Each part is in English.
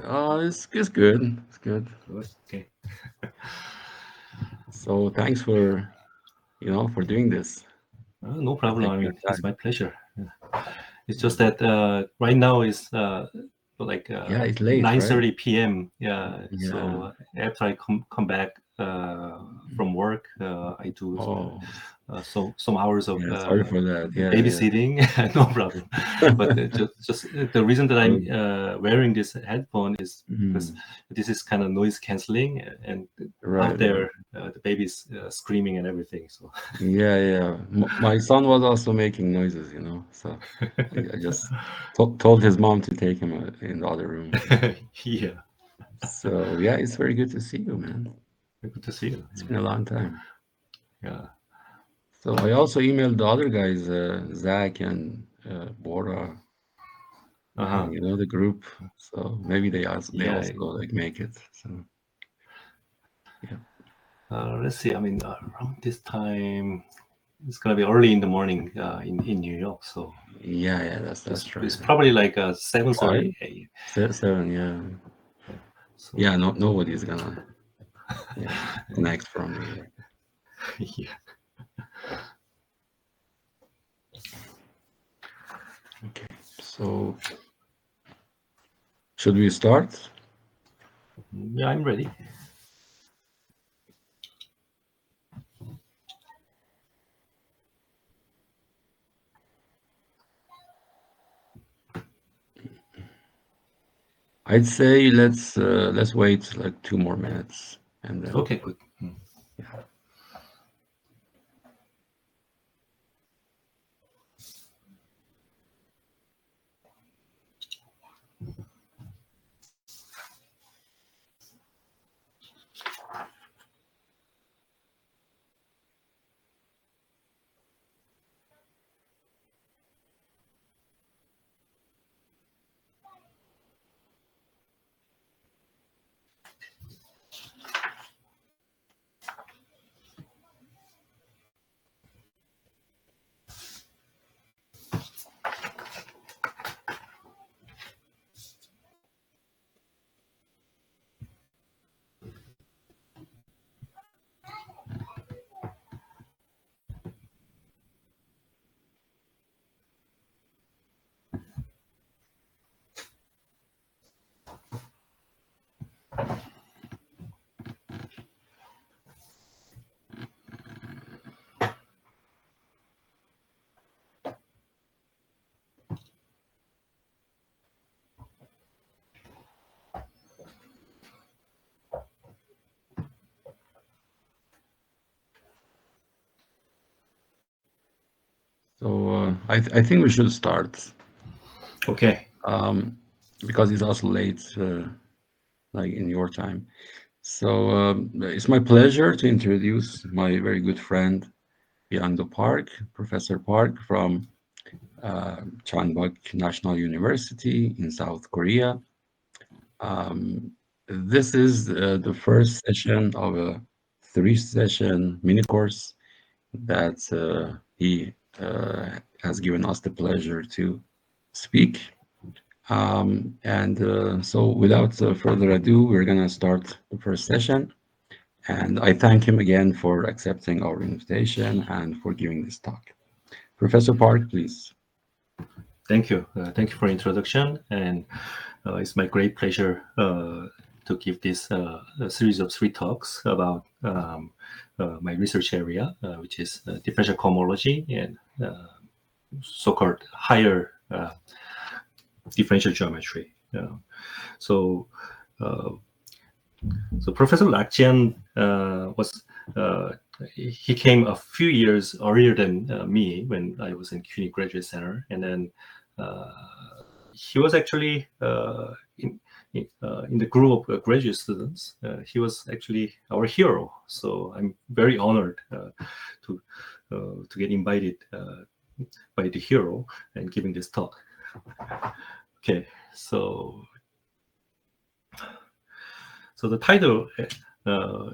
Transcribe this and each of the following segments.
It's good. It's good. Good. Okay. So thanks for for doing this, No for problem. I taking the mean, it's my time. pleasure. It's Yeah, just that right now is like yeah, it's late, right? 9:30 p.m. Yeah. Yeah. So after I come back from work, I do Oh, some hours of yeah. Sorry for that. Yeah, babysitting. No problem. But yeah. just the reason that I'm So, wearing this headphone is because mm, this is kind of noise canceling, and out right, right. there the baby's screaming and everything. So Yeah, yeah. My son was also making noises, so I just told his mom to take him in the other room. yeah, So yeah, it's very good to see you, man. good to see you. It's been a long time. Yeah. So I also emailed the other guys, Zach and Bora, Uh-huh. the group. So maybe they also Yeah. like make it. So yeah, Let's see. I mean, around this time, it's gonna be early in the morning in New York, so yeah, yeah. That's right. it's probably like 7:30 5, a.m. 7, yeah, So yeah. No, nobody's gonna yeah connect from New York. yeah, Okay, so should we start? yeah, I'm ready. I'd say let's wait like 2 more minutes and then Okay, good. Mm. yeah. So I think we should start Okay. um, because it's also late, like in your time. So it's my pleasure to introduce my very good friend Yangdo Park, Professor Park from Changbuk National University in South Korea. Um, this is the first session of a three-session mini course that he has given us the pleasure to speak. And so, without further ado, we're going to start the first session. And I thank him again for accepting our invitation and for giving this talk. Professor Park, please. Thank you. Thank you for introduction, and it's my great pleasure to give this a series of three talks about my research area, which is differential cohomology and so-called higher differential geometry. So, uh, so Professor Lakjian was he came a few years earlier than me when I was in CUNY Graduate Center, and then uh, he was actually in the group of graduate students. He was actually our hero. So I'm very honored to get invited by the hero and giving this talk. Okay, so the title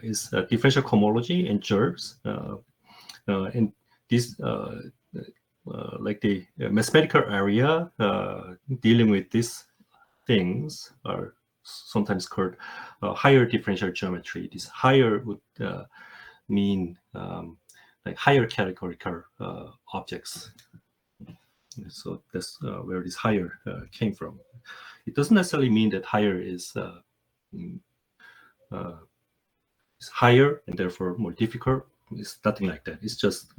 is Differential Cohomology and Gerbs. And this, like the mathematical area dealing with these things are sometimes called higher differential geometry. This higher would mean like higher categorical objects. So that's where this higher came from. It doesn't necessarily mean that higher is higher and therefore more difficult. It's nothing like that. It's just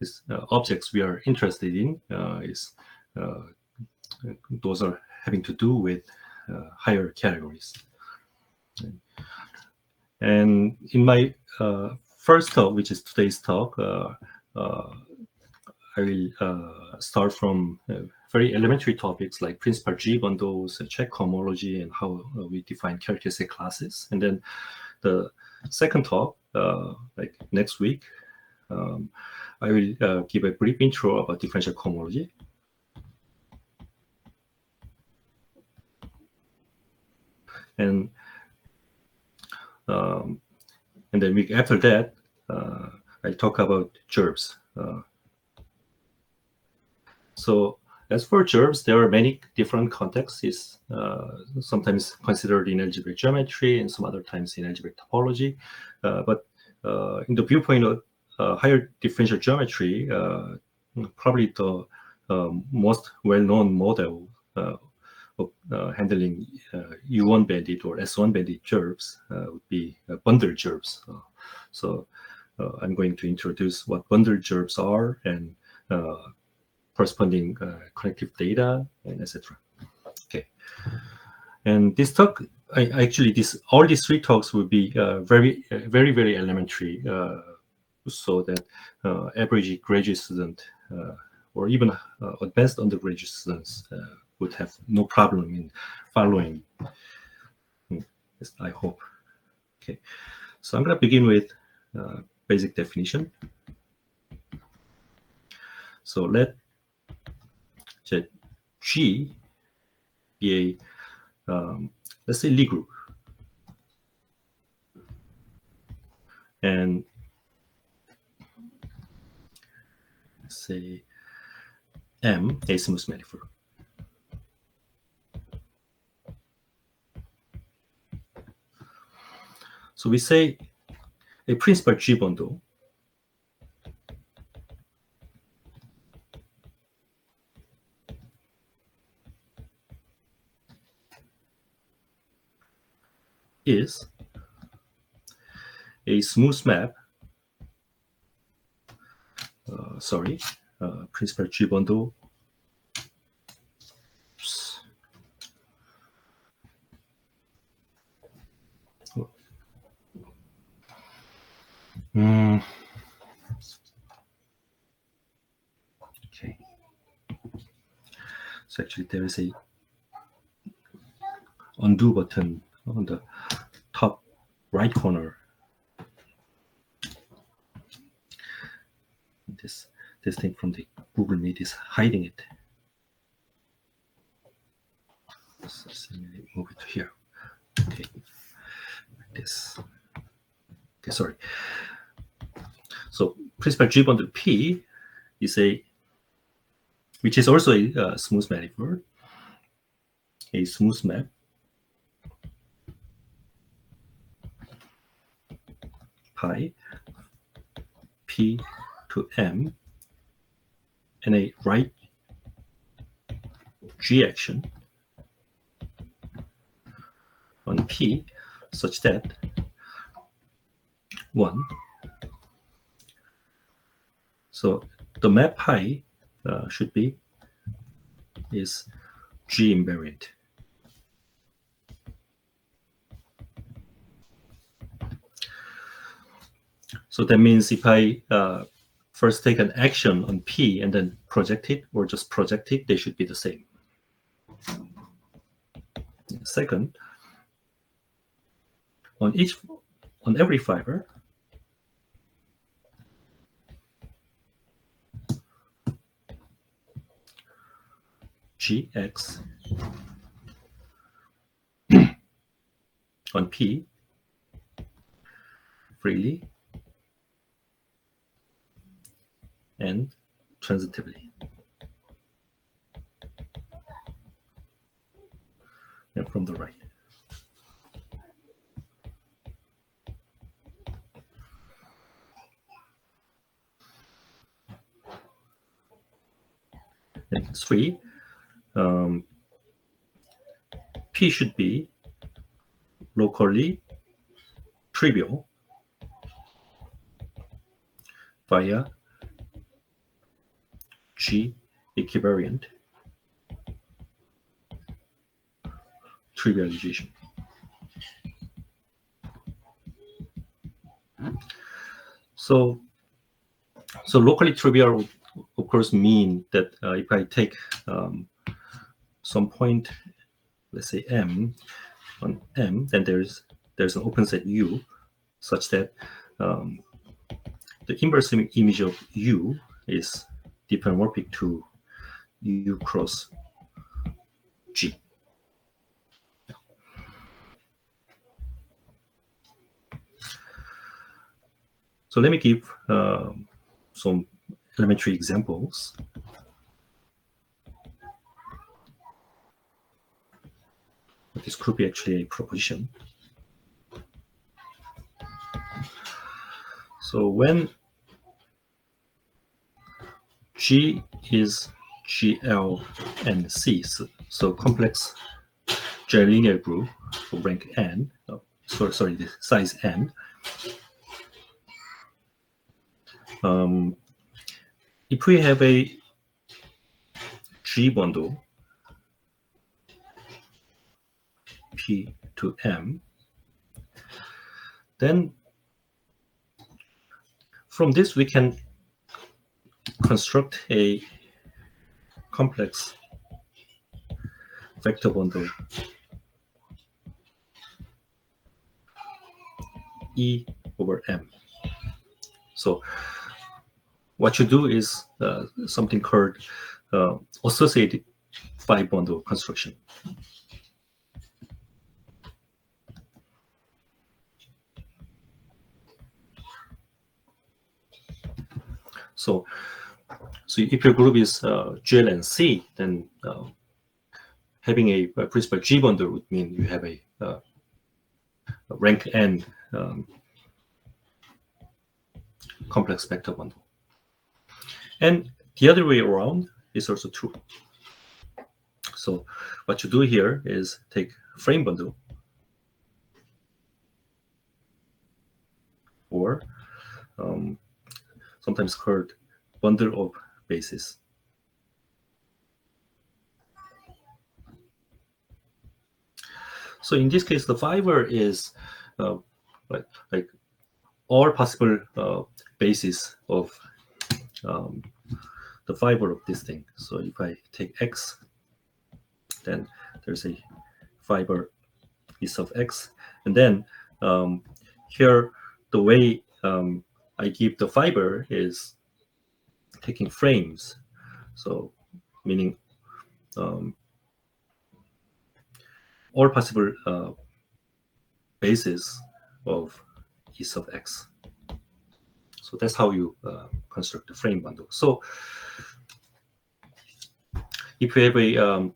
these objects we are interested in those are having to do with higher categories. And in my first talk, which is today's talk, I will start from very elementary topics like principal G bundles, check cohomology, and how we define characteristic classes. And then the second talk, like next week, I will give a brief intro about differential cohomology. And then week after that, I'll talk about gerbs. So as for gerbs, there are many different contexts. It's sometimes considered in algebraic geometry and some other times in algebraic topology. But in the viewpoint of higher differential geometry, probably the most well-known model of handling U1 bandit or S1 bandit gerbs would be bundle gerbs. So I'm going to introduce what bundle gerbs are and corresponding connective data and etc. Okay, and this talk, all these three talks will be very elementary, so that average graduate student or even advanced undergraduate students would have no problem in following. I hope. Okay, so I'm going to begin with basic definition. So let G be a, let's say, Lie group. And let's say M a smooth manifold. So we say a principal G bundle is a smooth map. Principal G bundle. Okay. So actually, there is a undo button on the top right corner. This thing from the Google Meet is hiding it. So move it to here. Okay, like this. Okay, sorry. So principal G bundle P is which is also a smooth manifold, a smooth map pi P to M and a right G action on P such that 1. So the map pi should be is G invariant. So that means if I first take an action on P and then project it or just project it, they should be the same. Second, on every fiber, Gx on P freely and transitively. And from the right. 3, P should be locally trivial via G equivariant trivialization. So locally trivial would, of course, mean that if I take some point, let's say M, on M, then there's an open set U such that the inverse image of U is diffeomorphic to U cross G. So let me give some elementary examples. This could be actually a proposition. So when G is GL and C, so complex J-linear group for rank n, sorry, the size n, if we have a G bundle P to M, then from this we can construct a complex vector bundle E over M. So what you do is something called associated phi bundle construction. So if your group is GL and C, then having a principal G bundle would mean you have a rank n complex vector bundle. And the other way around is also true. So what you do here is take frame bundle, or sometimes called bundle of bases. So in this case, the fiber is like all possible bases of the fiber of this thing. So if I take X, then there's a fiber E sub X. And then here, the way I give the fiber is taking frames. So meaning all possible bases of E sub X. So that's how you construct the frame bundle. So if you have a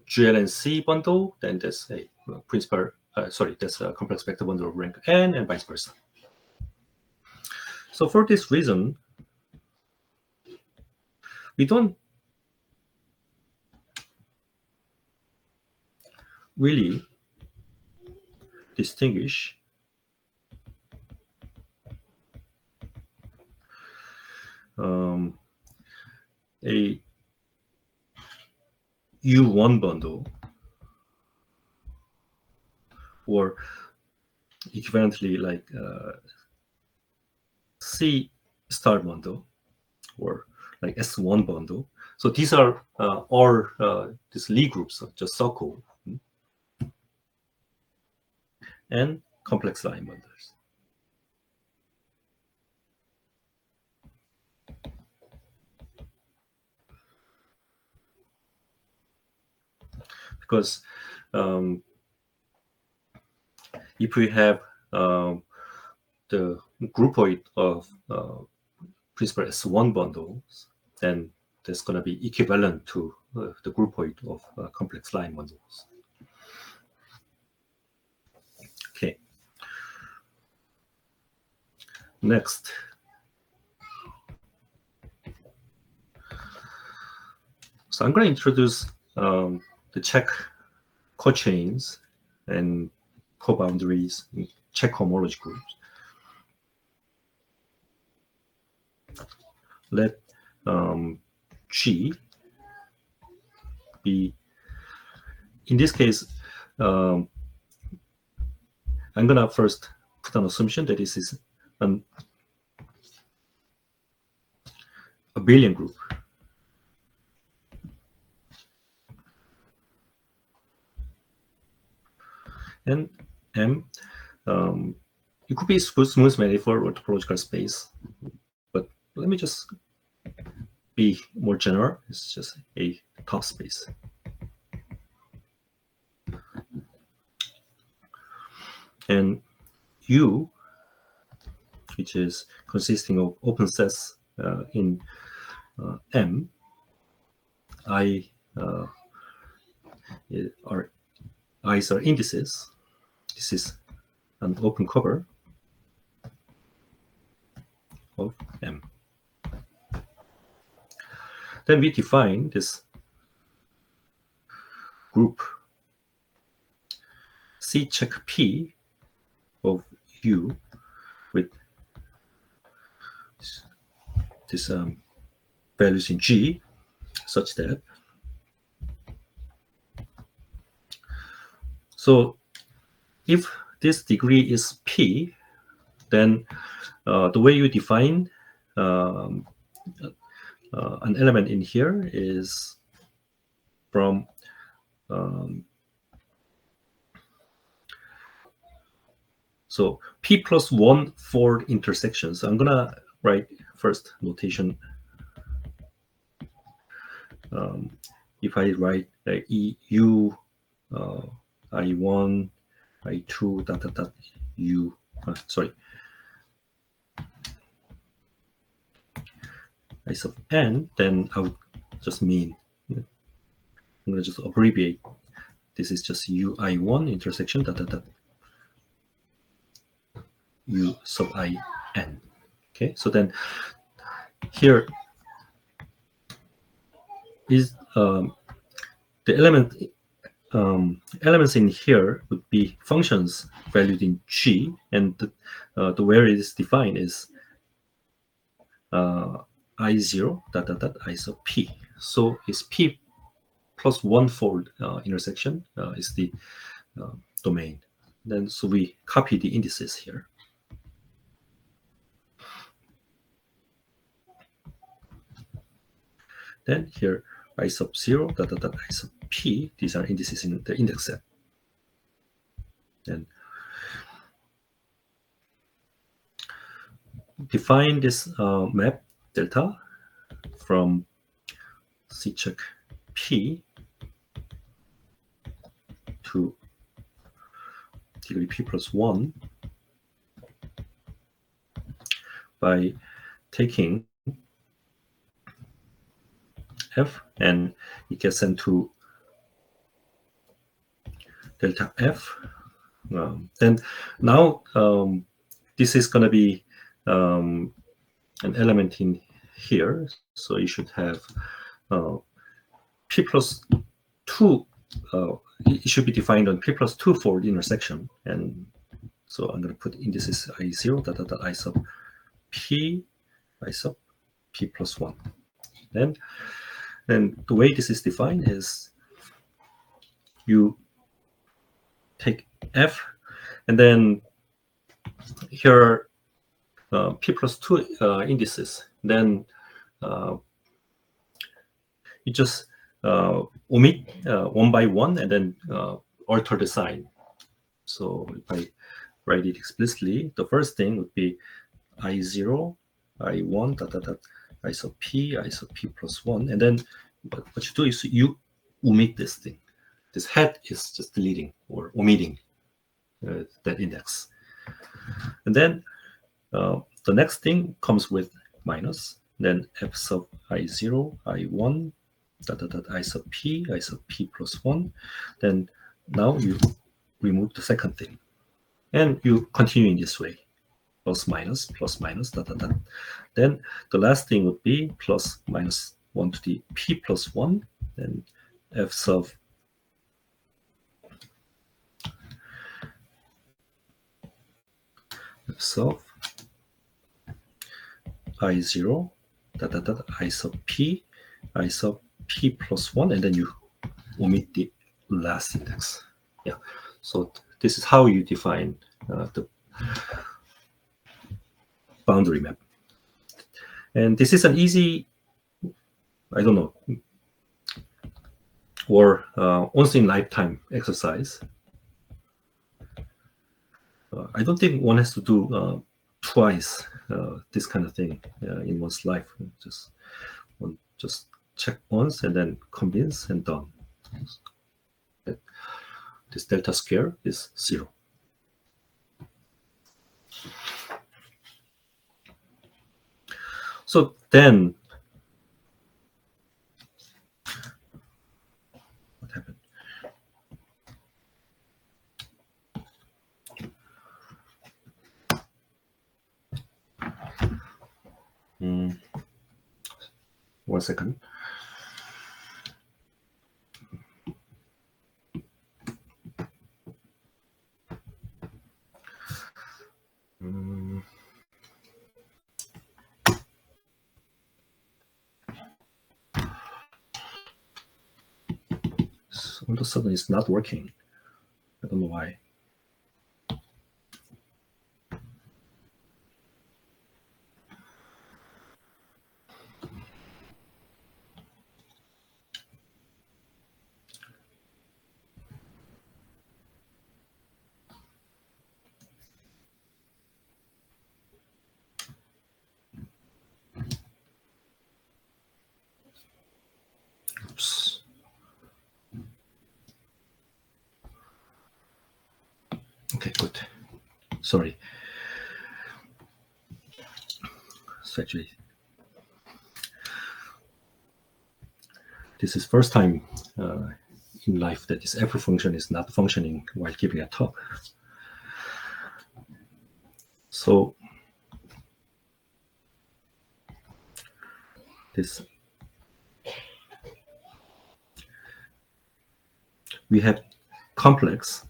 GL and C bundle, then that's a principal, that's a complex vector bundle of rank n, and vice versa. So for this reason, we don't really distinguish a U1 bundle or equivalently like C star bundle or like S1 bundle. So these are all these Lie groups, just circle and complex line bundles. Because if we have the groupoid of principal S1 bundles, then that's going to be equivalent to the groupoid of complex line bundles. Okay. Next. So I'm going to introduce the check cochains and coboundaries in check homology groups. Let G be, in this case, I'm going to first put an assumption that this is an abelian group. And M, it could be smooth manifold or topological space, but let me just be more general. It's just a top space. And U, which is consisting of open sets in M, I's are indices. This is an open cover of M. Then we define this group C check P of U with this values in G, such that so if this degree is P, then the way you define an element in here is from so P plus 1 fold intersections. So I'm gonna write first notation. If I write EU I1 I2 dot dot dot U sorry I sub n, then I would just mean I'm gonna just abbreviate. This is just UI1 intersection dot dot dot U sub I n. Okay, so then here is the elements in here would be functions valued in G, and the where it is defined is I0 dot dot dot I sub P. So it's P plus 1 fold intersection is the domain. Then so we copy the indices here. Then here I sub 0 dot dot dot I sub P. These are indices in the index set. And define this map delta from C check P to degree P plus 1 by taking F, and it gets sent to delta F. Then now this is going to be an element in here, so you should have P plus 2. It should be defined on P plus 2 fold intersection, and so I'm going to put indices I0 dot dot dot I sub P plus 1. Then the way this is defined is you take F, and then here are P plus 2 indices. Then you just omit one by one and then alter the sign. So if I write it explicitly, the first thing would be I0, I1, dot, dot, dot, I sub P plus 1. And then what you do is you omit this thing. This head is just deleting or omitting that index. And then the next thing comes with minus. Then F sub I0, I1, dot, dot, dot, I sub P plus 1. Then now you remove the second thing. And you continue in this way. Plus minus, dot, dot, dot. Then the last thing would be plus minus 1 to the P plus 1. then f sub I0 I sub p plus 1, and then you omit the last index. Yeah, so this is how you define the boundary map. And this is an easy, I don't know, or once in lifetime exercise. I don't think one has to do twice this kind of thing in one's life. Just check once and then convince and done. This delta square is 0. So then, what happened? One second. So all of a sudden, it's not working. I don't know why. Oops. Okay, good. Sorry. So actually, this is first time in life that this f function is not functioning while giving a talk. So this, we have complex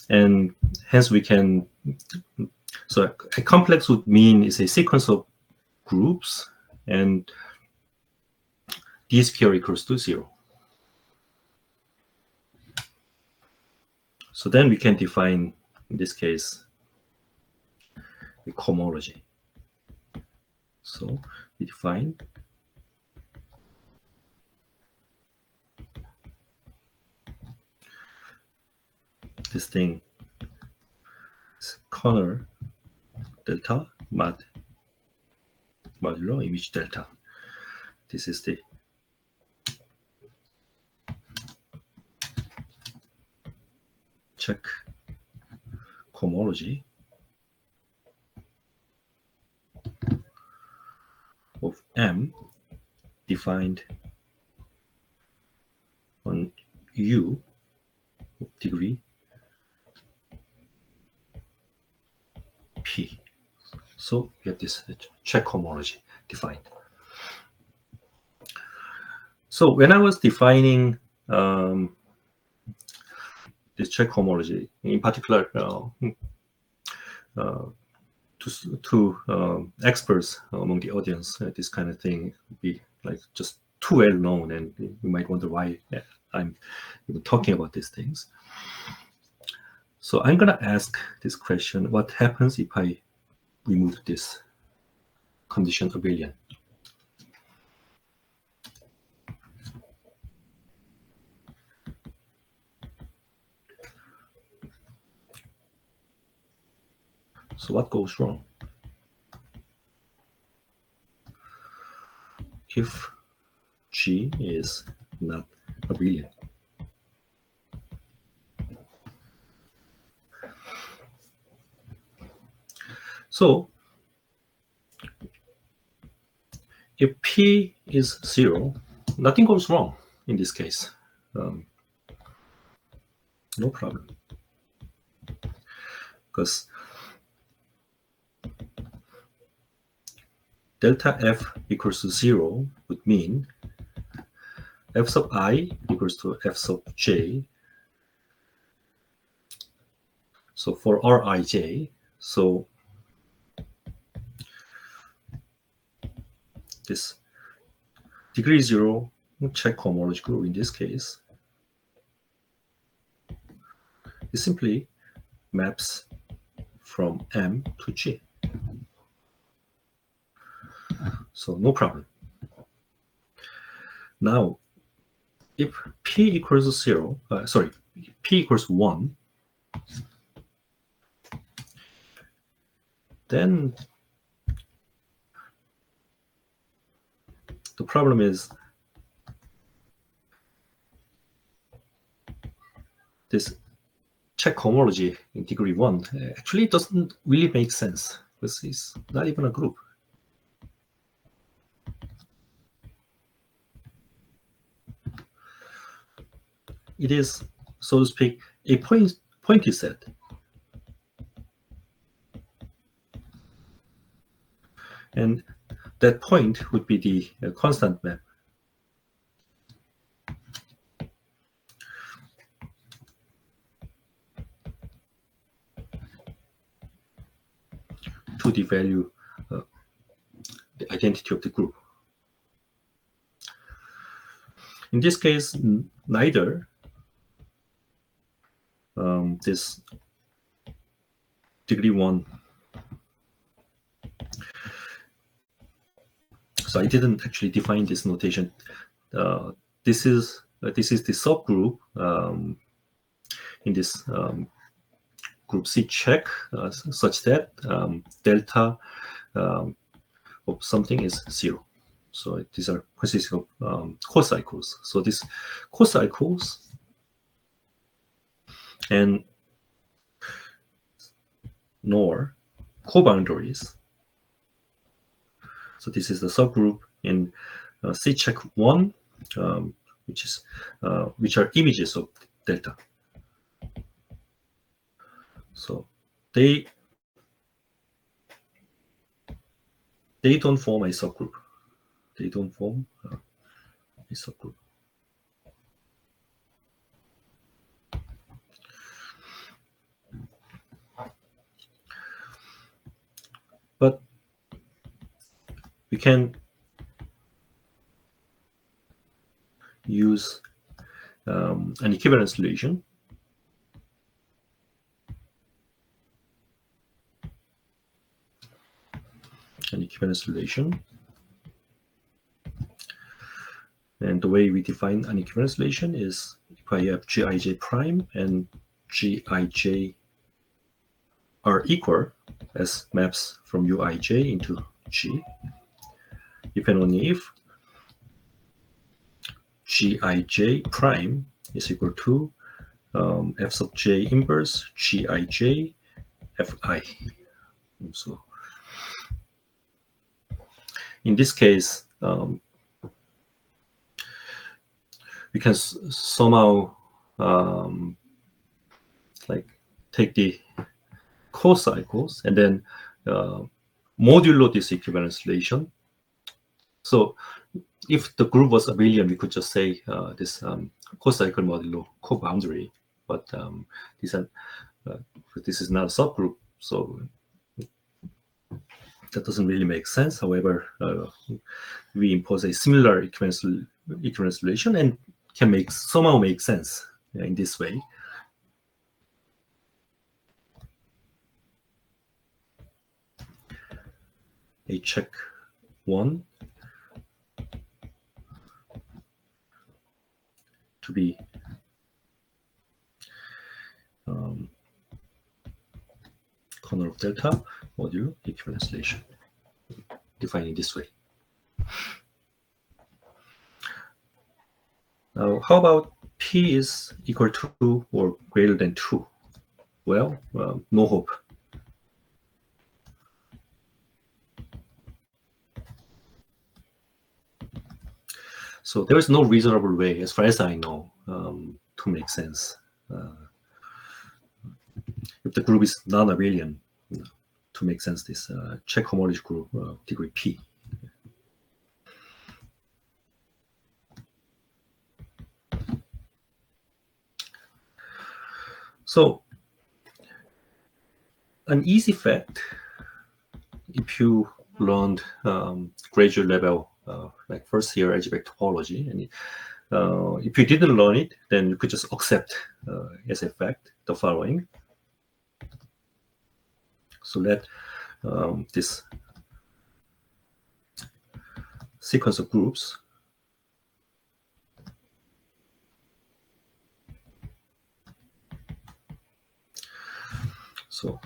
and hence we can, so a complex would mean it's a sequence of groups and DSPR equals to 0. So then we can define, in this case, the cohomology. So we define this thing is corner delta modulo image delta. This is the check cohomology of M defined on U of degree P. So we have this check cohomology defined. So when I was defining this check cohomology, in particular to experts among the audience, this kind of thing would be like just too well known, and you might wonder why I'm even talking about these things. So I'm going to ask this question: what happens if I remove this condition abelian? So what goes wrong? If G is not abelian. So if P is 0, nothing goes wrong in this case. No problem. because delta f equals to 0 would mean f sub I equals to f sub j. So for Rij, so this degree 0 check cohomology group in this case it simply maps from M to G. So no problem. Now, if P equals 0, P equals 1, then the problem is this check cohomology in degree 1 actually doesn't really make sense because it's not even a group. It is, so to speak, a pointy set. And that point would be the constant map. To the value, the identity of the group. In this case, neither this degree 1. So I didn't actually define this notation. This is the subgroup in this group C check such that delta of something is 0. So these are consisting of cocycles. So these cocycles and nor coboundaries. So this is the subgroup in C check 1, which are images of delta. So they don't form a subgroup. They don't form a subgroup. But we can use an equivalence relation. An equivalence relation. And the way we define an equivalence relation is if I have Gij prime and Gij are equal as maps from Uij into G, if and only if Gij prime is equal to f sub j inverse Gij fi. So in this case, we can somehow like take the cocycles and then modulo this equivalence relation. So if the group was abelian, we could just say this cocycle modulo coboundary, but this is not a subgroup, so that doesn't really make sense. However, we impose a similar equivalence relation and can somehow make sense in this way. A check 1 to be corner of delta modulo equivalence relation, defined in this way. Now, how about P is equal to or greater than 2? Well, no hope. So there is no reasonable way, as far as I know, to make sense. If the group is non-abelian to make sense this check homology group degree P. So an easy fact, if you learned graduate level, like first year algebraic topology, and if you didn't learn it, then you could just accept as a fact the following. So let this sequence of groups so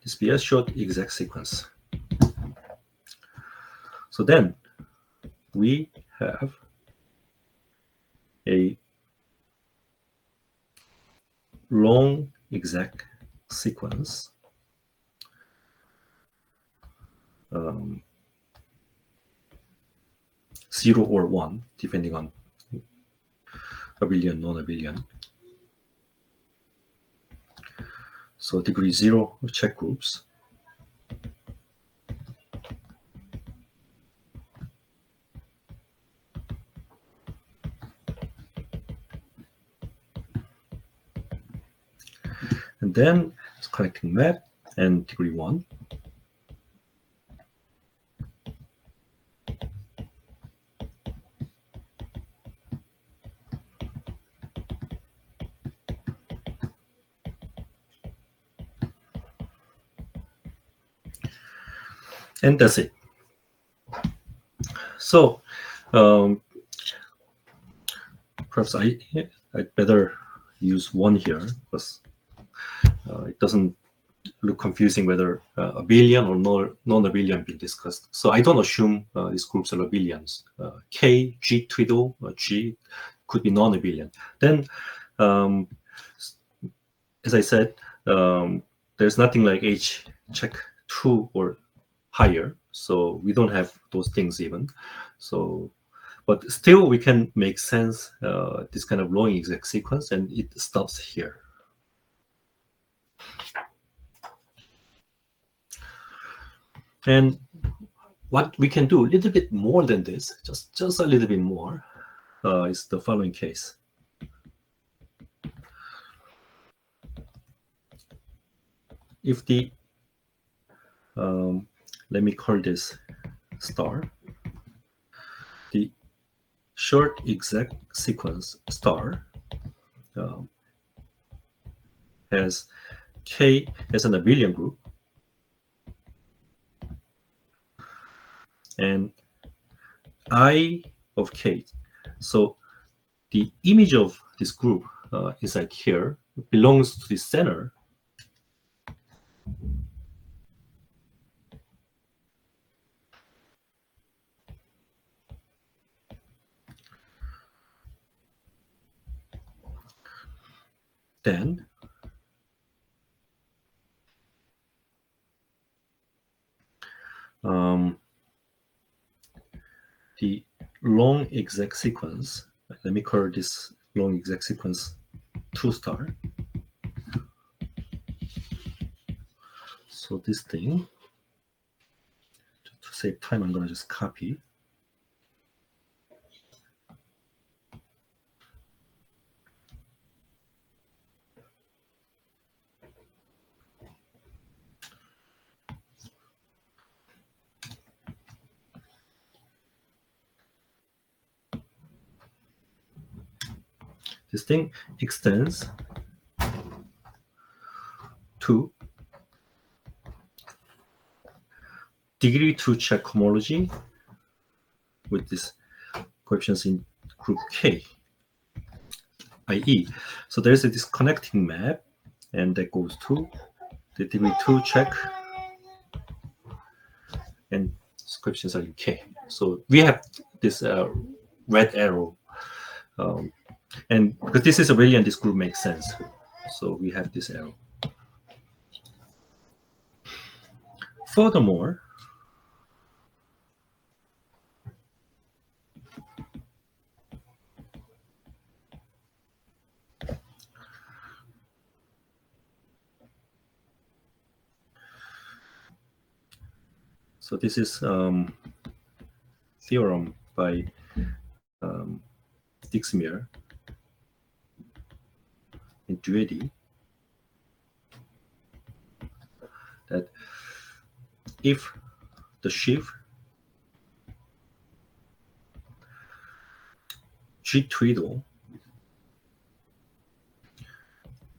this be a short exact sequence. So then we have a long exact sequence um, 0 or 1, depending on abelian, non-abelian. So degree 0 check groups. And then it's connecting map and degree 1. And that's it. So perhaps I'd better use 1 here because it doesn't look confusing whether abelian or non-abelian being discussed. So I don't assume these groups are abelians. K, G, twiddle, G could be non-abelian. Then, as I said, there's nothing like H check 2 or higher. So we don't have those things even. So, but still we can make sense this kind of long exact sequence, and it stops here. And what we can do a little bit more than this, just a little bit more, is the following case. If the, let me call this star, the short exact sequence star has K as an abelian group, and I of K. So the image of this group inside here belongs to the center. Then the long exact sequence, let me call this long exact sequence 2 star. So this thing, to save time, I'm going to just copy. This thing extends to degree 2 check homology with this coefficients in group K, i.e. So there's this connecting map, and that goes to the degree 2 check, and coefficients are in K. So we have this red arrow, and because this is abelian, this group makes sense. So we have this arrow. Furthermore, So this is theorem by Dixmuir and Duedy, that if the sheaf G twiddle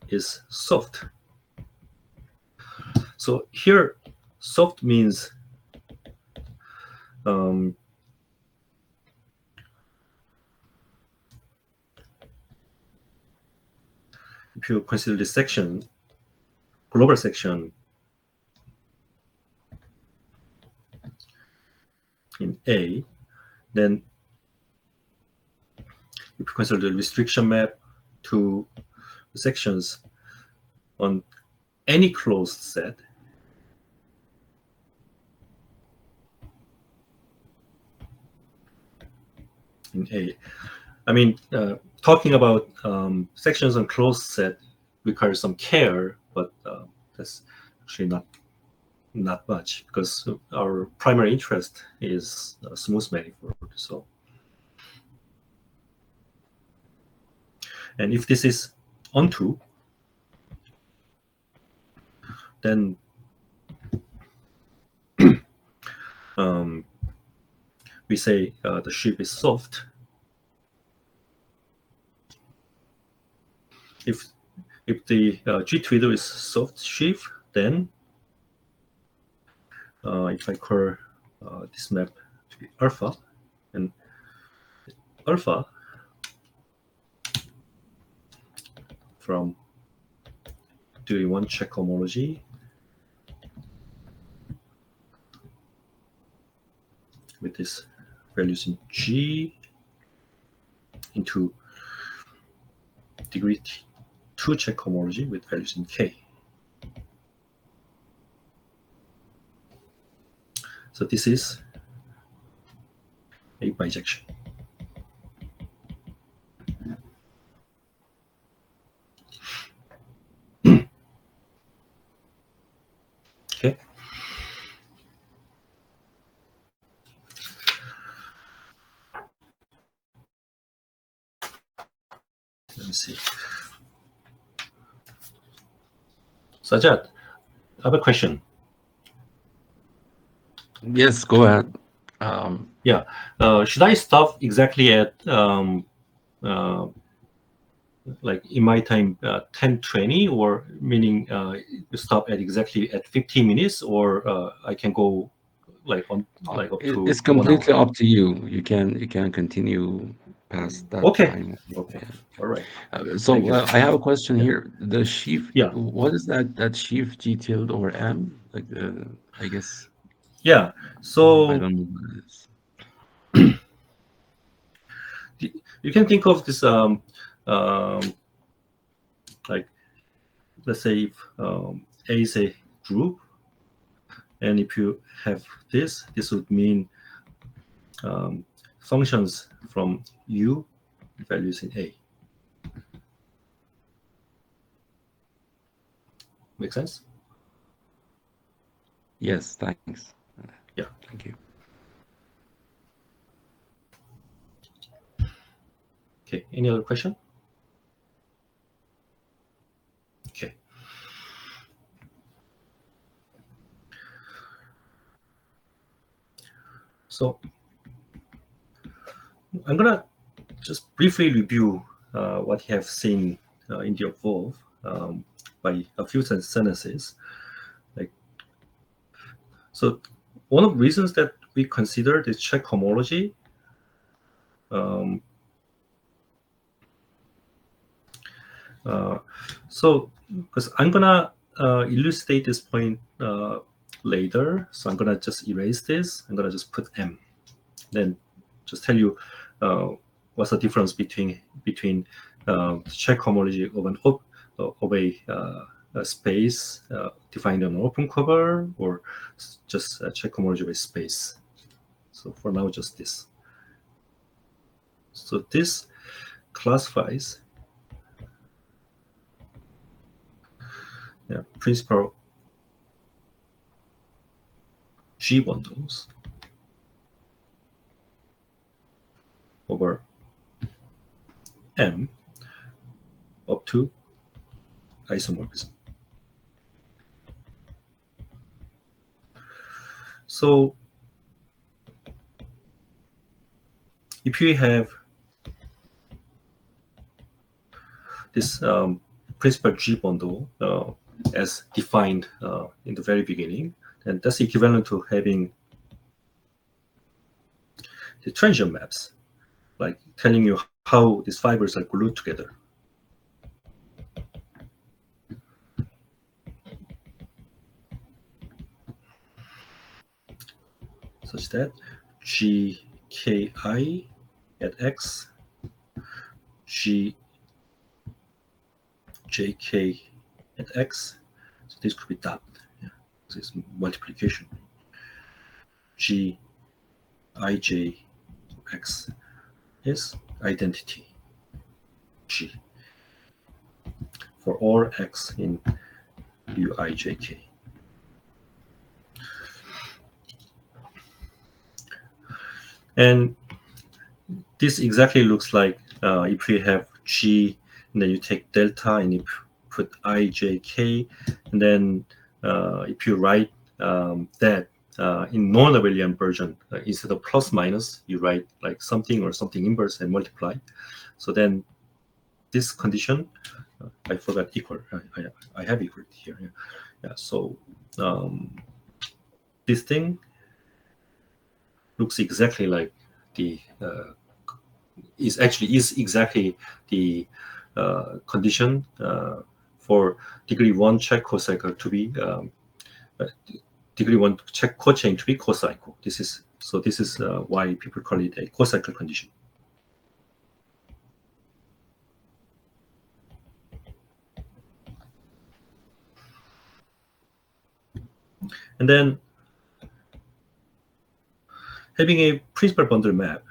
is soft. So here, soft means if you consider this section, global section in A, then if you consider the restriction map to sections on any closed set, in A. I mean, talking about sections on closed set requires some care, but that's actually not much, because our primary interest is smooth manifold. So, and if this is onto, then we say the sheaf is soft. If the G twiddle is soft sheaf, then if I call this map to be alpha, and alpha from doing one check homology with this values in G into degree 2 check homology with values in K. So this is a bijection. Okay. Let me see. Sajad, I have a question. Yes, go ahead. Yeah. Should I stop exactly at like in my time 10:20, or meaning stop at exactly at 15 minutes, or I can go like on like up to It's 1 hour? completely up to you. You can continue past that Okay. time. Okay. Yeah. All right. So Thank you. I have a question Yeah. here. The sheaf, Yeah. what is that sheaf G tilde or M? Like I guess Yeah. I So don't know what it is. you can think of this um, like, let's say if A is a group, and if you have this would mean functions from U values in A. Make sense? Yes, thanks. Yeah. Thank you. Okay. Any other question? Okay. So I'm gonna just briefly review what you have seen in the above by a few sentences. Like, so one of the reasons that we consider this check homology so because I'm gonna elucidate this point later, so I'm gonna just erase this. I'm gonna just put M, then just tell you what's the difference between check homology of a space defined on an open cover, or just check homology of a space. So for now, just this. So this classifies principal G bundles over M up to isomorphism. So if you have this principal G bundle as defined in the very beginning, then that's equivalent to having the transition maps, like telling you how these fibers are glued together. Such that GKI at X, GJK at X, so this could be dot, yeah, this is multiplication. GIJ X is identity G for all X in UIJK. And this exactly looks like if you have G and then you take delta and you put IJK, and then if you write that in non-abelian version, instead of plus minus, you write like something or something inverse and multiply. So then this condition, I forgot equal. I have equal here. Yeah. So this thing looks exactly like the is exactly the condition for degree 1 check cocycle to be degree 1 check cochain to be cocycle. This is why people call it a cocycle condition. And then having a principal bundle map.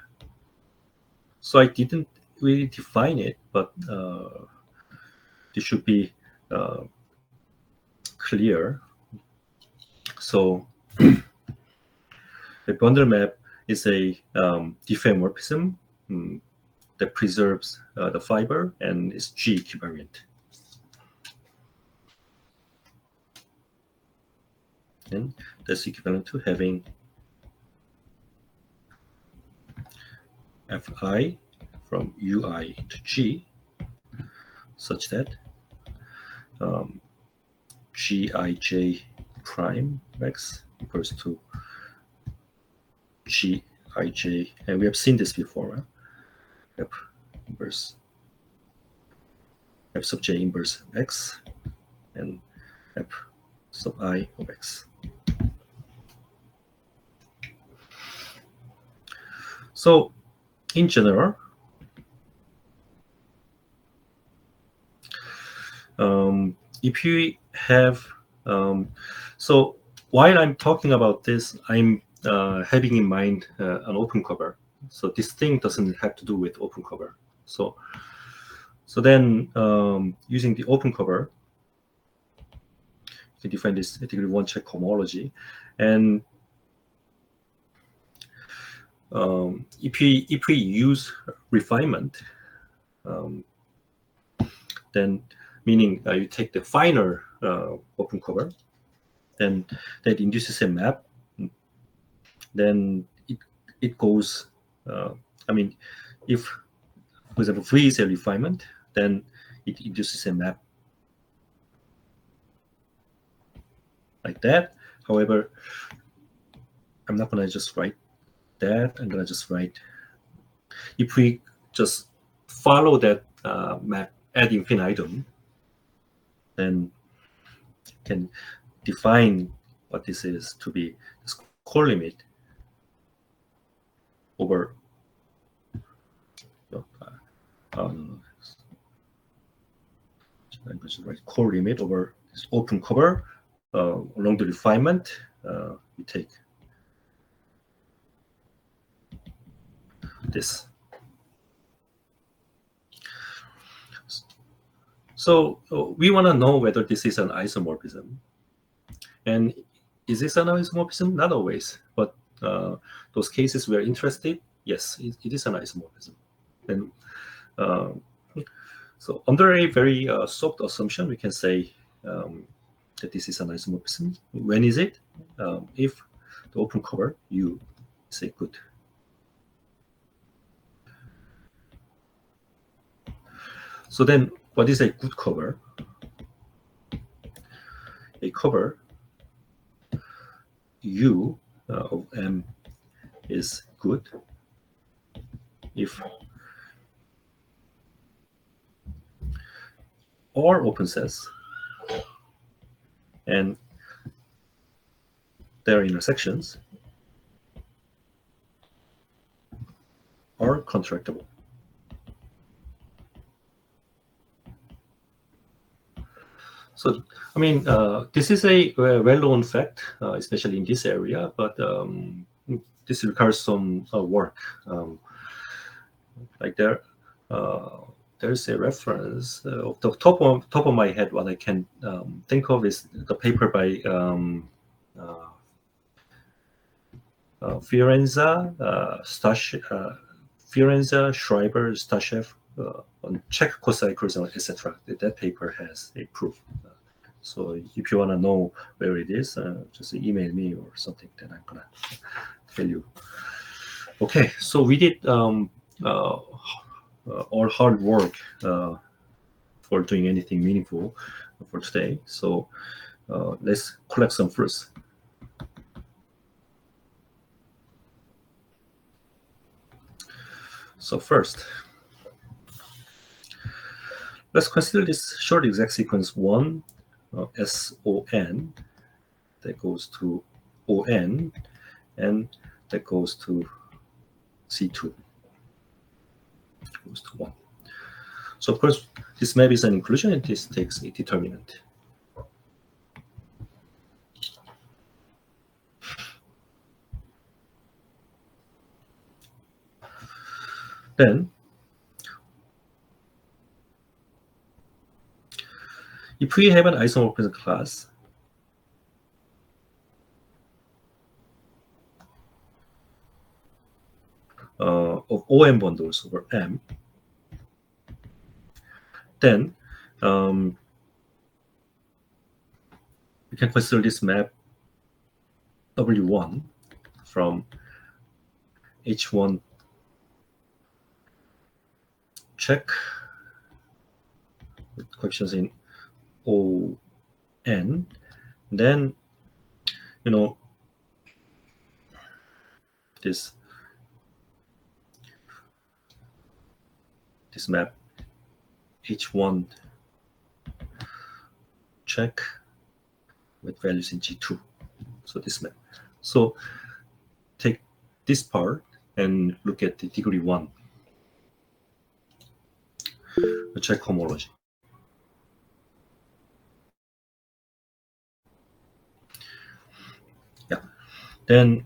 So I didn't really define it, but this should be clear. So a bundle map is a diffeomorphism that preserves the fiber and is G equivariant. And that's equivalent to having Fi from Ui to G such that Gij prime X equals to Gij, and we have seen this before. F inverse F sub j inverse X and F sub I of X. So in general, if you have, so while I'm talking about this, I'm having in mind an open cover. So this thing doesn't have to do with open cover. So then using the open cover, you can define this degree 1 check cohomology. And if we use refinement, then meaning you take the finer open cover, then that induces a map. Then it goes. I mean, if for example V is a refinement, then it induces a map like that. However, I'm not gonna just write that. I'm gonna just write. If we just follow that map ad infinitum, then can define what this is to be this core limit over I'm going to write core limit over this open cover along the refinement. We take this. So we want to know whether this is an isomorphism. And Is this an isomorphism? Not always, but those cases we're interested, yes, it is an isomorphism. And so under a very soft assumption, we can say that this is an isomorphism. When is it? If the open cover U is a good. So then what is a good cover? A cover U of M is good if all open sets and their intersections are contractible. So, I mean, this is a well-known fact, especially in this area, but this requires some work. Like there's a reference off the top of my head. What I can think of is the paper by Fiorenza, Schreiber, Stashev on Czech cocycles, etc. That paper has a proof. So if you want to know where it is, just email me or something, then I'm gonna tell you. Okay, so we did all hard work for doing anything meaningful for today. So let's collect some fruits. So first, let's consider this short exact sequence 1 SON that goes to ON and that goes to C2, goes to 1. So of course, this map is an inclusion and this takes a determinant. Then, if we have an isomorphism class, of OM bundles over M, then we can consider this map W1 from H1 check with coefficients in ON, then this map H1 check with values in G2. So this map. So take this part and look at the degree 1 check homology. Yeah. Then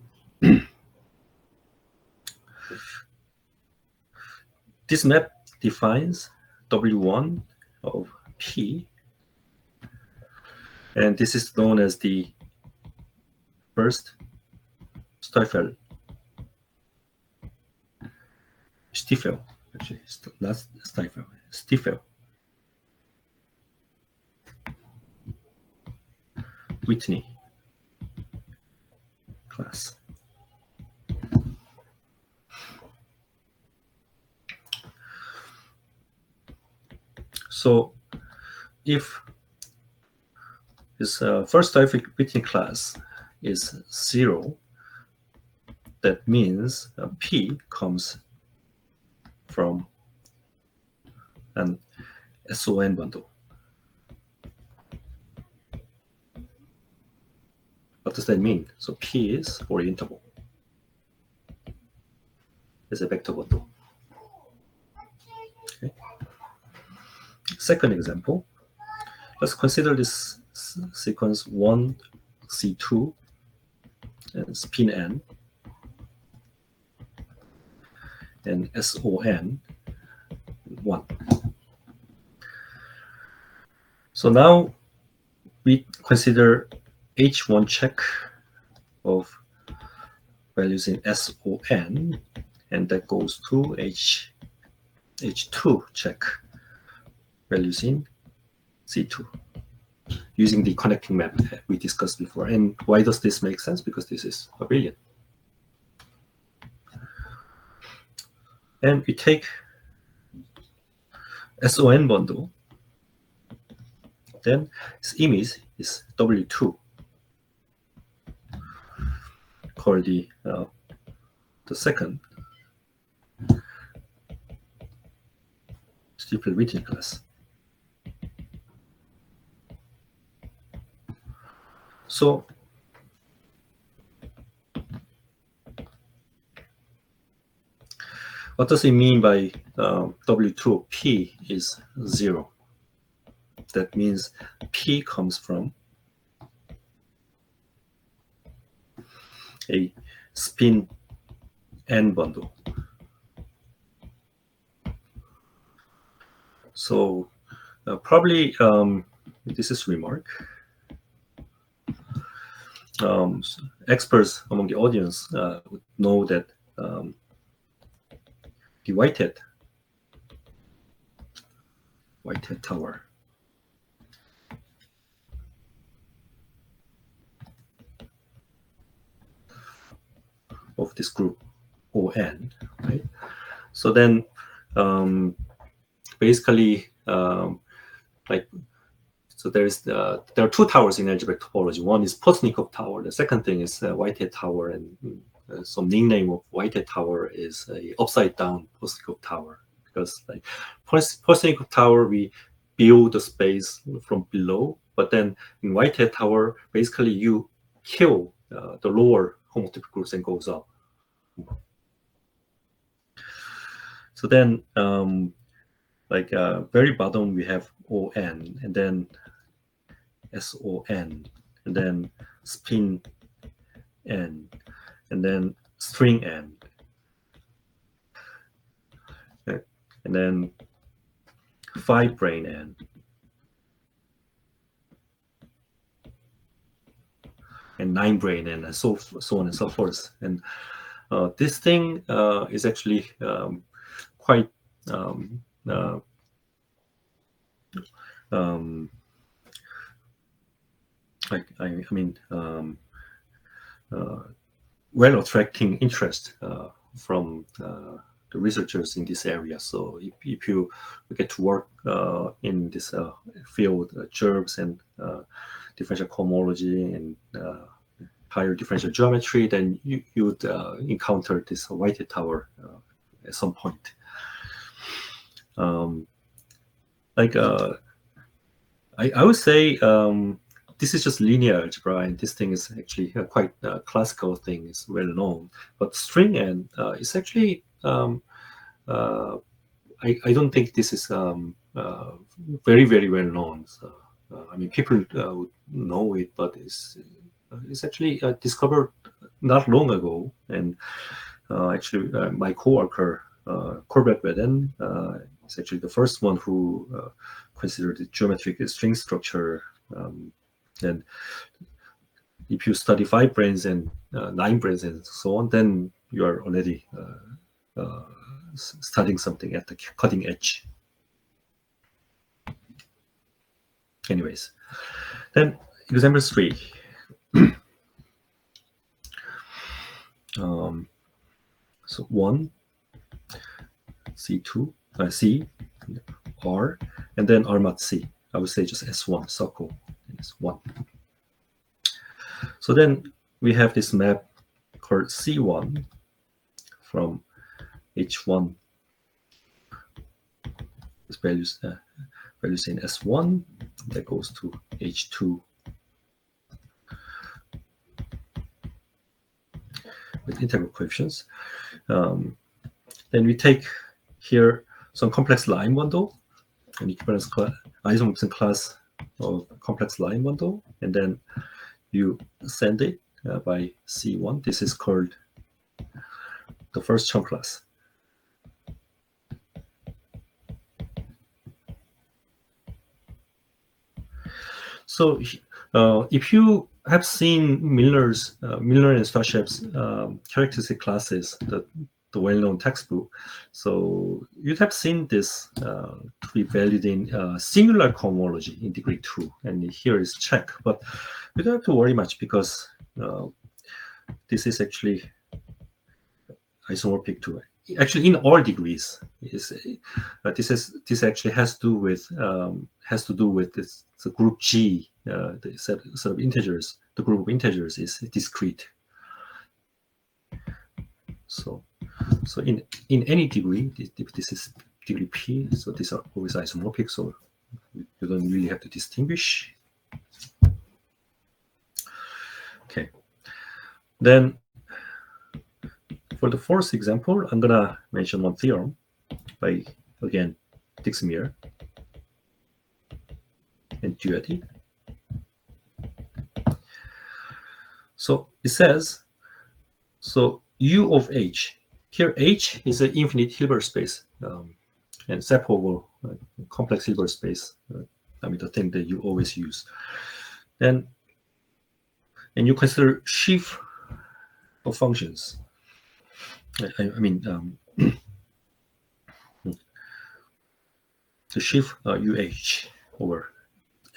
this map defines W1 of P, and this is known as the first Stiefel. Actually, not Stiefel. Stiefel. Whitney class. So if this first Whitney class is 0, that means P comes from an SON bundle. What does that mean? So P is orientable. It's a vector bundle. Okay. Second example, let's consider this sequence 1, C2, and spin N, and SON 1. So now we consider H1 check of values in SON, and that goes to H2 check values in C2 using the connecting map that we discussed before. And why does this make sense? Because this is abelian. And we take SON bundle, then its image is W2, called the second steeple Witten class. So what does it mean by W2 of P is 0? That means P comes from a spin N bundle. So probably this is remark. Experts among the audience would know that the Whitehead tower of this group ON, right? So then basically so there are two towers in algebraic topology. One is Potnikov tower. The second thing is Whitehead tower, and some nickname of Whitehead tower is a upside down Potnikov tower, because like Potnikov tower we build the space from below, but then in Whitehead tower basically you kill the lower homotopy groups and goes up. So then very bottom we have ON, and then SON, and then spin N, and then string N, and then 5 brain N, and 9 brain N, and so on and so forth. And this thing is actually quite well attracting interest from the researchers in this area. So if you get to work in this field, gerbs and differential cohomology and higher differential geometry, then you would encounter this Whitehead tower at some point. I would say this is just linear algebra, and this thing is actually a quite classical thing. It's well known, but string N is actually I don't think this is very well known. So, people would know it, but it's actually discovered not long ago, and actually my coworker Corbett Weden is actually the first one who considered the geometric string structure. And if you study 5 brains and 9 brains and so on, then you are already studying something at the cutting edge. Anyways, then example 3. So 1, C2, C, R, and then R mod C. I would say just S1, circle, and S1. So then we have this map called C1 from H1. This values in S1, that goes to H2 with integral coefficients. Then we take here some complex line bundle, an equivalence class, isomorphism class of complex line bundle, and then you send it by C1. This is called the first chunk class. So if you have seen Miller and Starship's characteristic classes, the well-known textbook. So you'd have seen this to be valued in singular cohomology in degree 2, and here is check. But you don't have to worry much because this is actually isomorphic to actually in all degrees. This actually has to do with this the group G, the set of integers. The group of integers is discrete. So in any degree, if this is degree P, so these are always isomorphic. So you don't really have to distinguish. Okay. Then for the fourth example, I'm gonna mention one theorem by, again, Dixmuir and Duetti. So it says, so U of H, here H is an infinite Hilbert space, and Sepov complex Hilbert space, I mean the thing that you always use. And you consider sheaf of functions. I mean, the sheaf UH over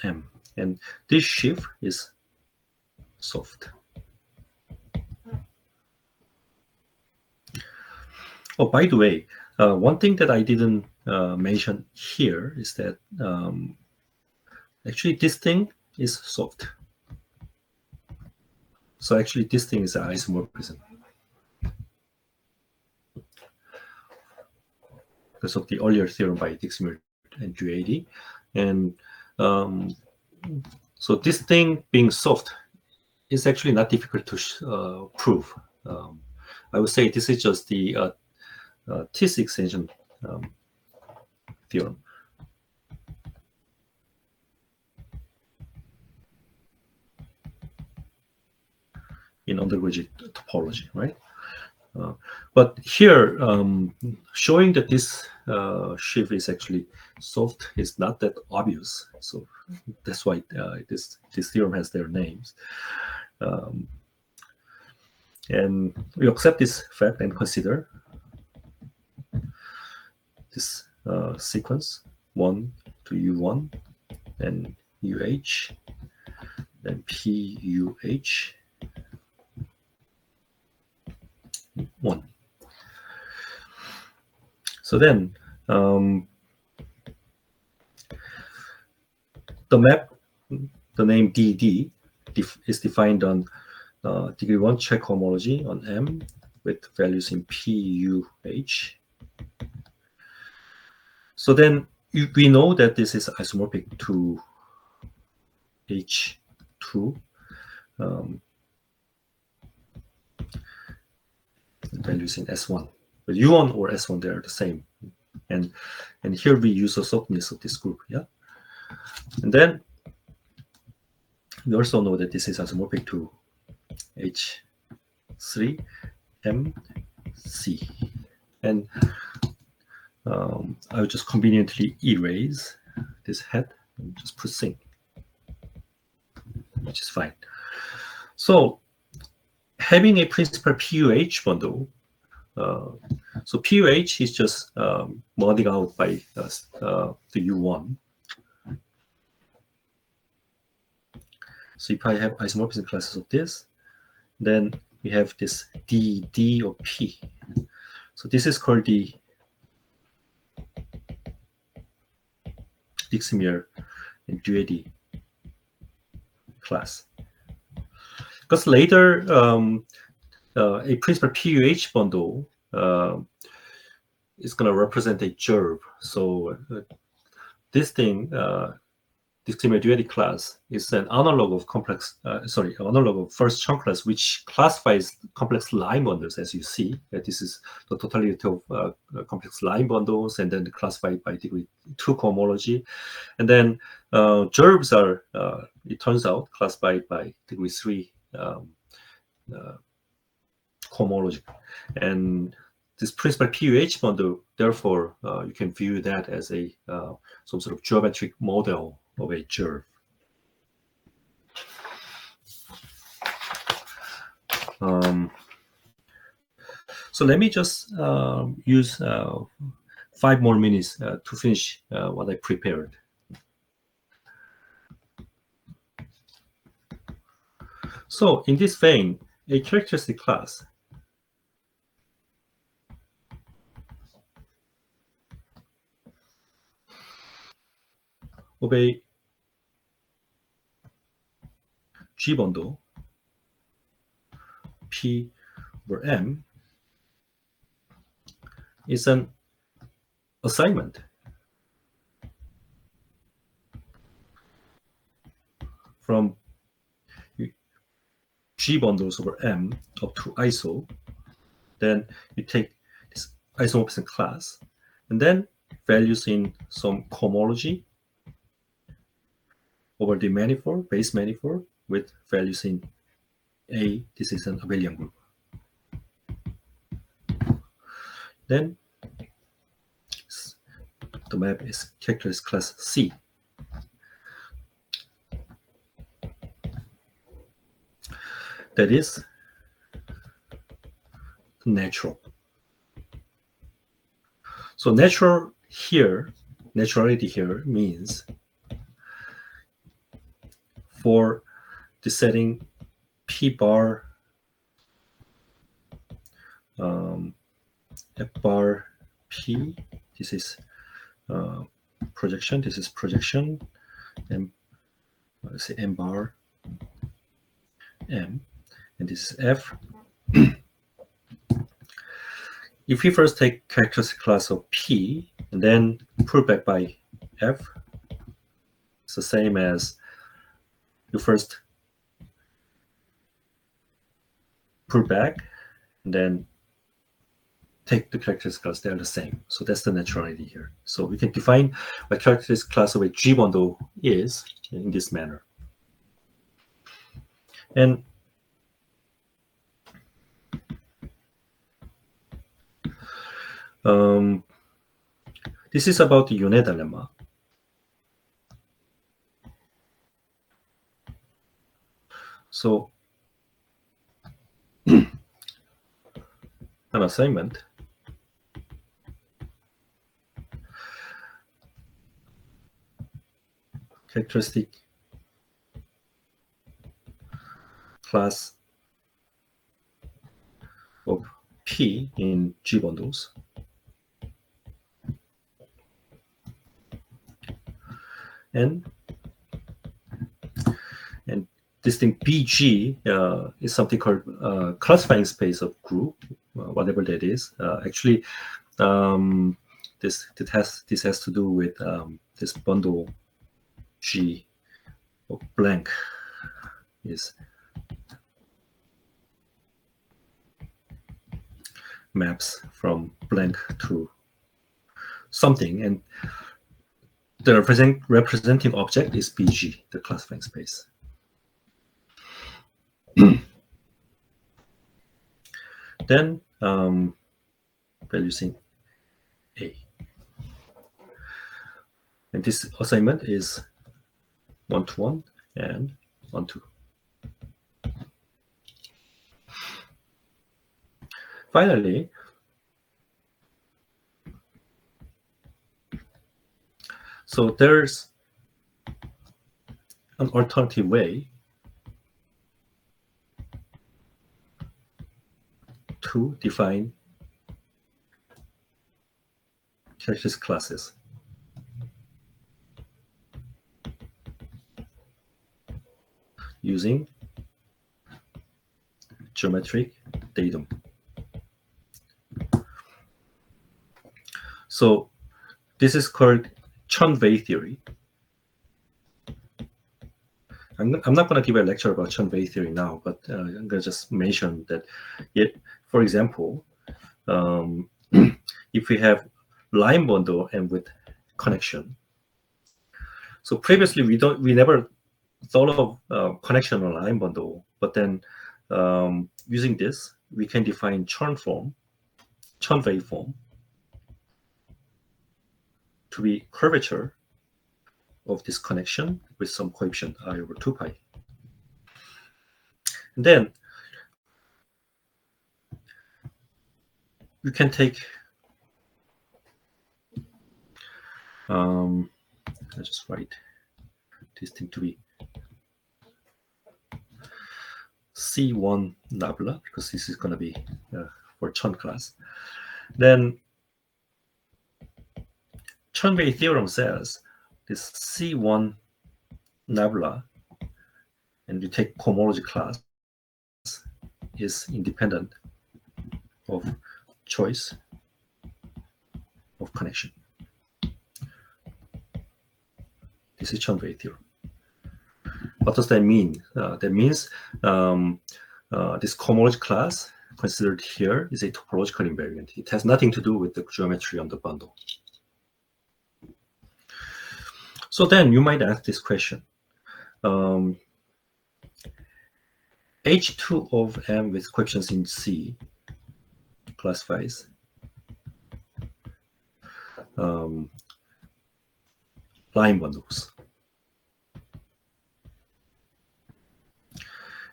M, and this sheaf is soft. Oh, by the way, one thing that I didn't mention here is that actually this thing is soft. So actually this thing is an isomorphism because of the earlier theorem by Dixmuir and Duetti. And so this thing being soft is actually not difficult to prove. I would say this is just the Tis extension theorem. In undergraduate topology, right? But here, showing that this sheaf is actually soft is not that obvious. So that's why this theorem has their names. And we accept this fact and consider this sequence 1 to U1, then UH, then PUH, 1. So then the map, the name DD is defined on degree 1 check homology on M with values in PUH. So then we know that this is isomorphic to H2. Values in S1. But U1 or S1, they are the same. And here we use the softness of this group, yeah? And then we also know that this is isomorphic to H3, M, C. And I would just conveniently erase this head and just put sing, which is fine. So having a principal PUH bundle, so PUH is just modding out by the U1. So if I have isomorphism classes of this, then we have this DD of P. So this is called the Dixmuir and Duetti class. Because later, a principal PUH bundle is going to represent a gerb. So this thing, Dixmuir Duetti class, is an analog of analog of first Chern class, which classifies complex line bundles, as you see. This is the totality of complex line bundles, and then classified by degree 2 cohomology. And then gerbs are, it turns out, classified by degree 3 cohomology. And this principal PUH bundle, therefore, you can view that as a some sort of geometric model of a gerb. Um, so let me just use 5 more minutes to finish what I prepared. So in this vein, a characteristic class of a G bundle P over M is an assignment from G bundles over M up to iso. Then you take this isomorphism class and then values in some cohomology over the manifold, base manifold, with values in A. This is an abelian group. Then the map is characteristic class C. That is natural. So naturality here means for the setting P bar F bar P, this is projection, this is projection, and let's say M bar M, and this is F. If we first take characteristic class of P and then pull back by F, it's the same as you first pull back and then take the characteristic class, they're the same. So that's the naturality here. So we can define what characteristic class of a G bundle is in this manner. And this is about the Yoneda lemma. So an assignment characteristic class of P in G bundles and this thing BG is something called classifying space of group, whatever that is. Actually, this has to do with this bundle G of blank is maps from blank to something, and the representing object is BG, the classifying space. Then values in A. And this assignment is 1-to-1 and 1-to. Finally, so there's an alternative way to define characteristic classes. Using geometric datum. So this is called Chun-Wei theory. I'm not going to give a lecture about Chun-Wei theory now, but I'm going to just mention that, for example, if we have line bundle and with connection. So previously we never thought of connection on line bundle, but then using this we can define Chun-Wei form to be curvature of this connection with some coefficient I over 2 pi. And then you can take, I just write this thing to be C1 nabla, because this is going to be for Chun class. Then Chun-Wei theorem says this C1 nabla, and you take cohomology class, is independent of choice of connection. This is Chun-Wei theorem. What does that mean? That means this cohomology class considered here is a topological invariant. It has nothing to do with the geometry on the bundle. So then you might ask this question. H2 of M with coefficients in C classifies line bundles.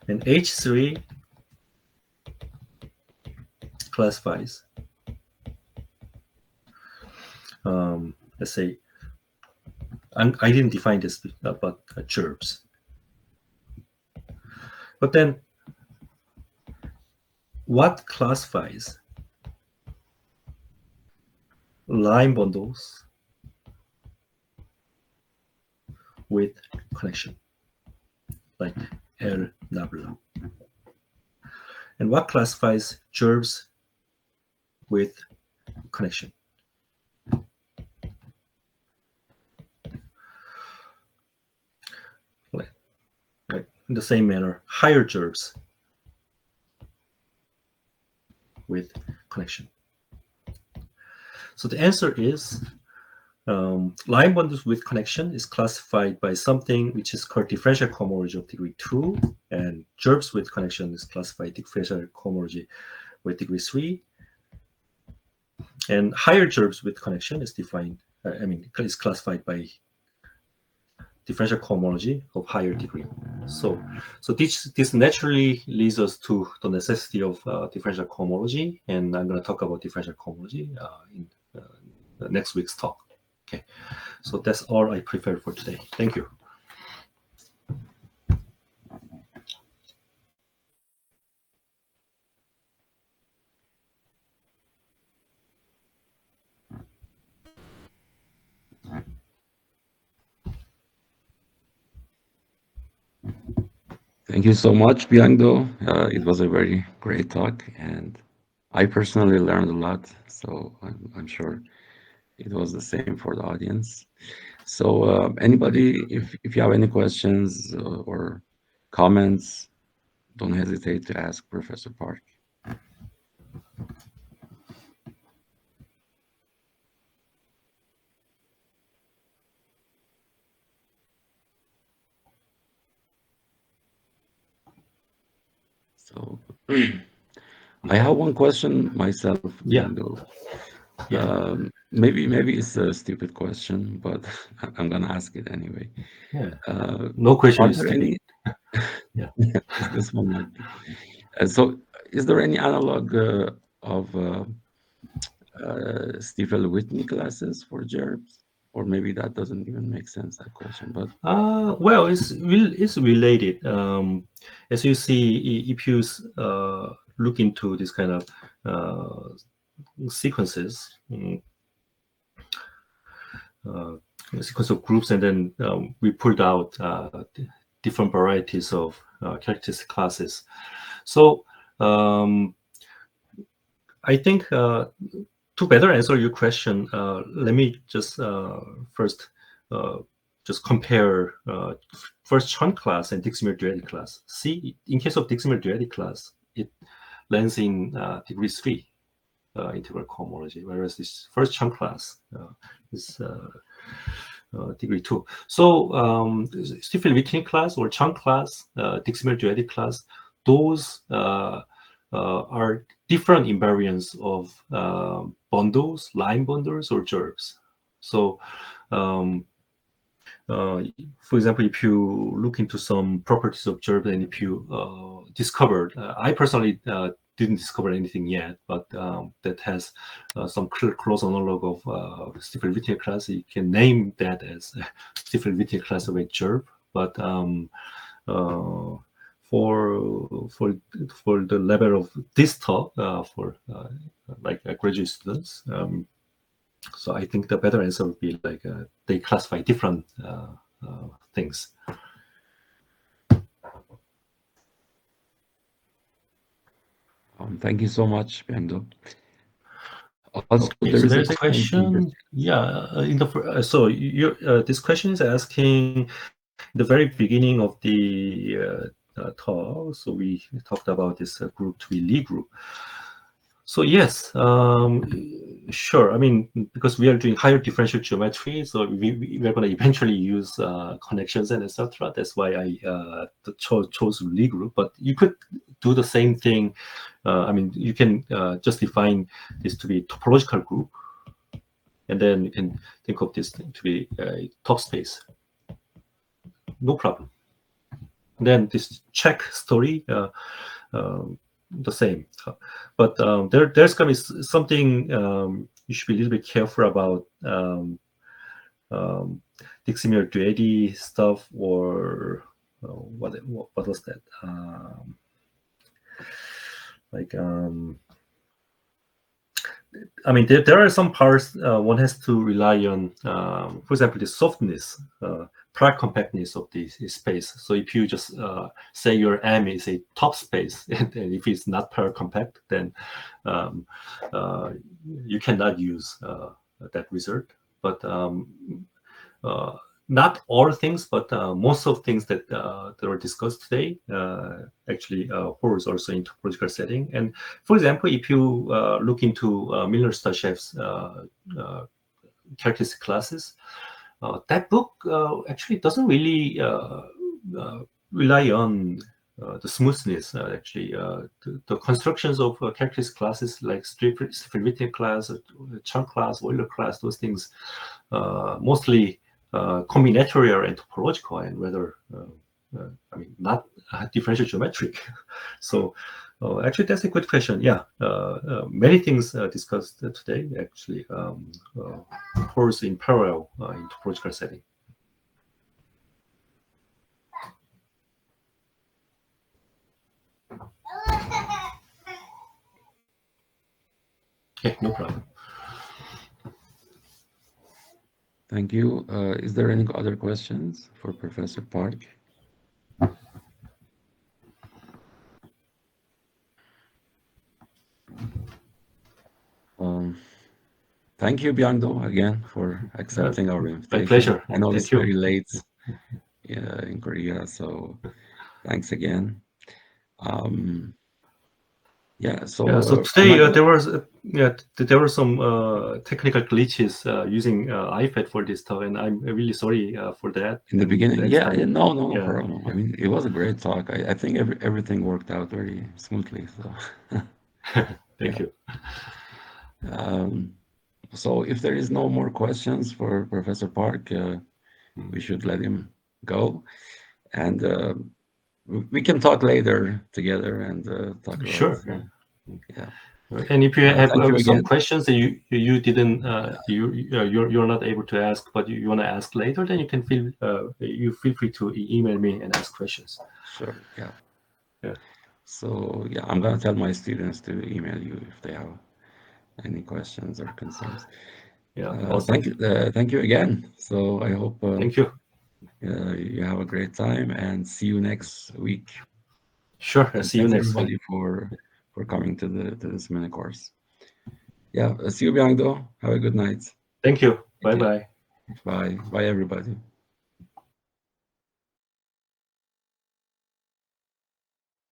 And H3 classifies, let's say, I didn't define this, but gerbs. But then, what classifies line bundles with connection, like L nabla? And what classifies gerbs with connection? Like in the same manner, higher gerbs with connection. So the answer is line bundles with connection is classified by something which is called differential cohomology of degree 2, and gerbs with connection is classified differential cohomology with degree 3. And higher gerbs with connection is defined, is classified by differential cohomology of higher degree. So this naturally leads us to the necessity of differential cohomology, and I'm going to talk about differential cohomology in next week's talk. Okay, so that's all I prepared for today. Thank you. Thank you so much, Biangdo. It was a very great talk, and I personally learned a lot. So I'm sure it was the same for the audience. So anybody, if you have any questions or comments, don't hesitate to ask Professor Park. So I have one question myself, Yeah. Biangdo. Yeah. Maybe it's a stupid question, but I'm gonna ask it anyway. Yeah. No question Are is there stupid. any? Yeah. This one might be. So, is there any analog of Stifel-Whitney classes for gerbs? Or maybe that doesn't even make sense, that question. But Well, it's related. As you see, if you look into this kind of sequences, sequence of groups, and then we pulled out different varieties of characteristic classes. So I think to better answer your question, let me just first just compare first Chun class and Dixmuir duality class. See, in case of Dixmuir duality class, it lands in degree 3 integral cohomology, whereas this first Chun class is degree 2. So Stifel-Whitney class or Chun class, Dixmuir duality class, those are different invariants of bundles, line bundles, or gerbs. So for example, if you look into some properties of gerb, and if you discovered, I personally didn't discover anything yet, but that has some close analog of Stiefel-Wittier class. You can name that as Stiefel-Wittier class of a gerb, but uh, for the level of this talk for like graduate students. So I think the better answer would be like they classify different things. Thank you so much, Bendo. Also, Okay, there so is a there's a question in the question. Yeah, in the so this question is asking the very beginning of the talk. So we talked about this group to be Lie group. So yes, sure. I mean, because we are doing higher differential geometry, so we're going to eventually use connections and etc. That's why I chose Lie group. But you could do the same thing. I mean, you can just define this to be topological group, and then you can think of this to be a top space. No problem. And then this check story. The same, but there's going to be something you should be a little bit careful about. Diximir duety stuff, or what was that? Like I mean, there are some parts one has to rely on. For example, the softness, Prague compactness of the space. So if you just say your M is a top space, and if it's not Prague compact, then you cannot use that result. But not all things, but most of things that were discussed today actually holds also in topological setting. And for example, if you look into Milner-Stashev's characteristic classes, that book actually doesn't really rely on the smoothness. Actually, the constructions of characteristic classes like Stiefel-Wittier class, Chunk class, Euler class, those things mostly combinatorial and topological, and rather, I mean, not differential geometric. So actually, that's a good question. Yeah, many things discussed today actually holds in parallel in topological setting. Okay, no problem. Thank you. Is there any other questions for Professor Park? Thank you, Biando, again for accepting our My invitation. pleasure. I know Thank it's you. very late in Korea, so thanks again. Yeah, so Yeah, so am I today there were some technical glitches using iPad for this talk, and I'm really sorry for that. in the And beginning? next Yeah, time, no yeah, problem. I mean, it was a great talk. I think everything worked out very smoothly. So thank yeah. you. So if there is no more questions for Professor Park, we should let him go, and we can talk later together and talk about Sure. yeah. And if you have Thank you some again. questions that you didn't you're not able to ask, but you want to ask later, then you can feel free to email me and ask questions. Sure. Yeah. Yeah. So yeah, I'm gonna tell my students to email you if they have any questions or concerns. Yeah. Awesome. Thank you again. So I hope Thank you. you have a great time and see you next week. Sure. I'll And see you thanks next week. everybody for coming to this mini course. Yeah, see you, Biangdo. Have a good night. Thank you. Thank Bye you. bye. Bye. Bye, everybody.